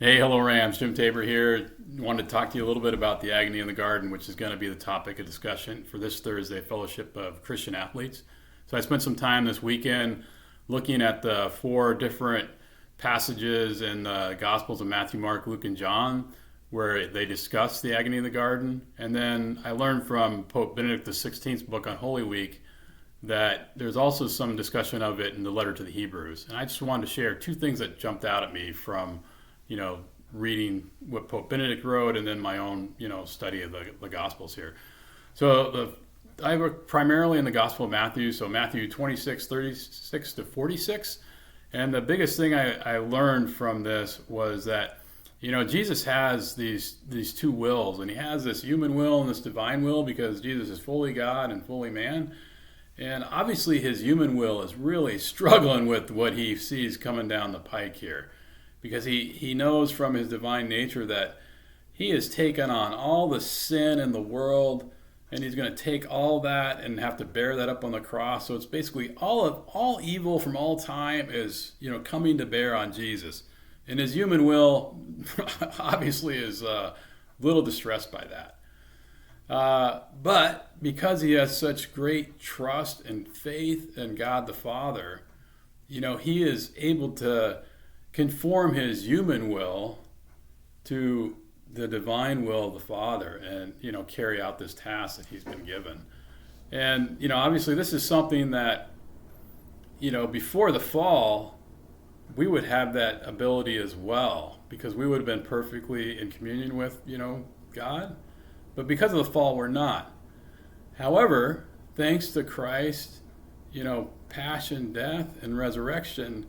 Hey, hello Rams. Jim Tabor here. Wanted to talk to you a little bit about the agony in the garden, which is going to be the topic of discussion for this Thursday Fellowship of Christian Athletes. So I spent some time this weekend looking at the four different passages in the Gospels of Matthew, Mark, Luke, and John, where they discuss the agony in the garden. And then I learned from Pope Benedict XVI's book on Holy Week that there's also some discussion of it in the letter to the Hebrews. And I just wanted to share two things that jumped out at me from reading what Pope Benedict wrote and then my own, study of the Gospels here. So I work primarily in the Gospel of Matthew, so Matthew 26, 36 to 46. And the biggest thing I learned from this was that, Jesus has these two wills, and he has this human will and this divine will because Jesus is fully God and fully man. And obviously his human will is really struggling with what he sees coming down the pike here, because he knows from his divine nature that he has taken on all the sin in the world, and he's going to take all that and have to bear that up on the cross. So it's basically all evil from all time is coming to bear on Jesus, and his human will obviously is a little distressed by that. But because he has such great trust and faith in God the Father, he is able to conform his human will to the divine will of the Father and, carry out this task that he's been given. And, obviously this is something that, before the fall, we would have that ability as well, because we would have been perfectly in communion with, God. But because of the fall, we're not. However, thanks to Christ, passion, death, and resurrection,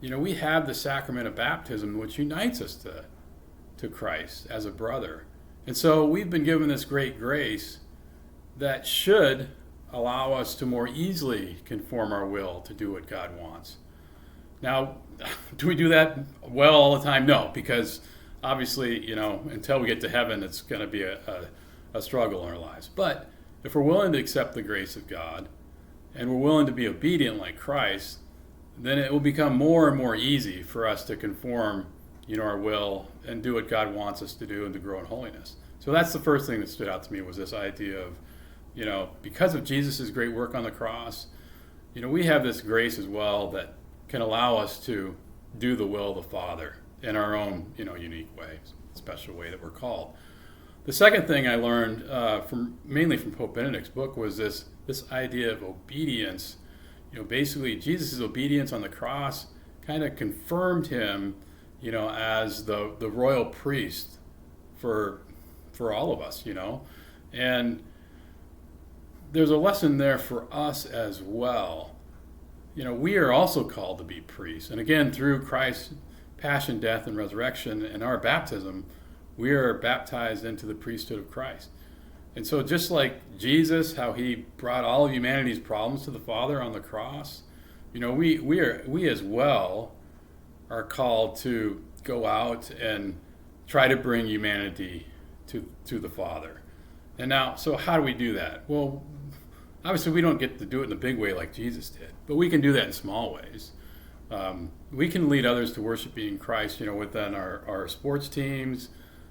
we have the sacrament of baptism, which unites us to Christ as a brother. And so we've been given this great grace that should allow us to more easily conform our will to do what God wants. Now, do we do that well all the time? No, because obviously, until we get to heaven, it's going to be a struggle in our lives. But if we're willing to accept the grace of God and we're willing to be obedient like Christ, then it will become more and more easy for us to conform, our will and do what God wants us to do and to grow in holiness. So that's the first thing that stood out to me, was this idea of, because of Jesus' great work on the cross, we have this grace as well that can allow us to do the will of the Father in our own, unique way, special way that we're called. The second thing I learned mainly from Pope Benedict's book was this idea of obedience. Basically Jesus' obedience on the cross kind of confirmed him, as the royal priest for all of us, and there's a lesson there for us as well. We are also called to be priests, and again, through Christ's passion, death, and resurrection and our baptism, we are baptized into the priesthood of Christ. And so just like Jesus, how he brought all of humanity's problems to the Father on the cross, we as well are called to go out and try to bring humanity to the Father. And now, so how do we do that? Well, obviously we don't get to do it in a big way like Jesus did, but we can do that in small ways. We can lead others to worshiping Christ, within our sports teams,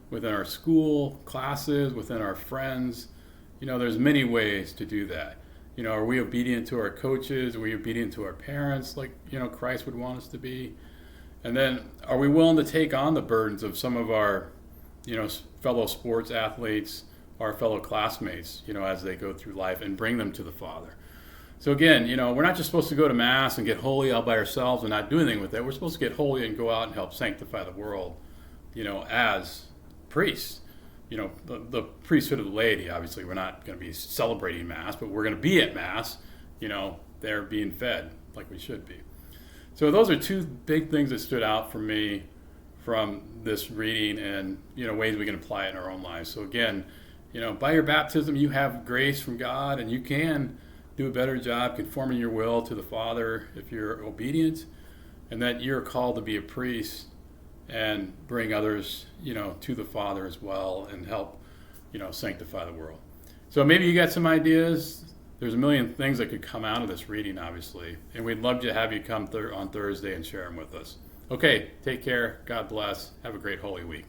within our school classes, within our friends. There's many ways to do that. Are we obedient to our coaches? Are we obedient to our parents like, Christ would want us to be? And then are we willing to take on the burdens of some of our, fellow sports athletes, our fellow classmates, as they go through life, and bring them to the Father? So again, we're not just supposed to go to Mass and get holy all by ourselves and not do anything with it. We're supposed to get holy and go out and help sanctify the world, as priests. The priesthood of the laity, obviously we're not going to be celebrating Mass, but we're going to be at Mass, they're being fed like we should be. So those are two big things that stood out for me from this reading, and, ways we can apply it in our own lives. So again, by your baptism, you have grace from God, and you can do a better job conforming your will to the Father if you're obedient, and that you're called to be a priest and bring others, to the Father as well, and help, sanctify the world. So maybe you got some ideas. There's a million things that could come out of this reading, obviously, and we'd love to have you come on Thursday and share them with us. Okay, take care. God bless. Have a great Holy Week.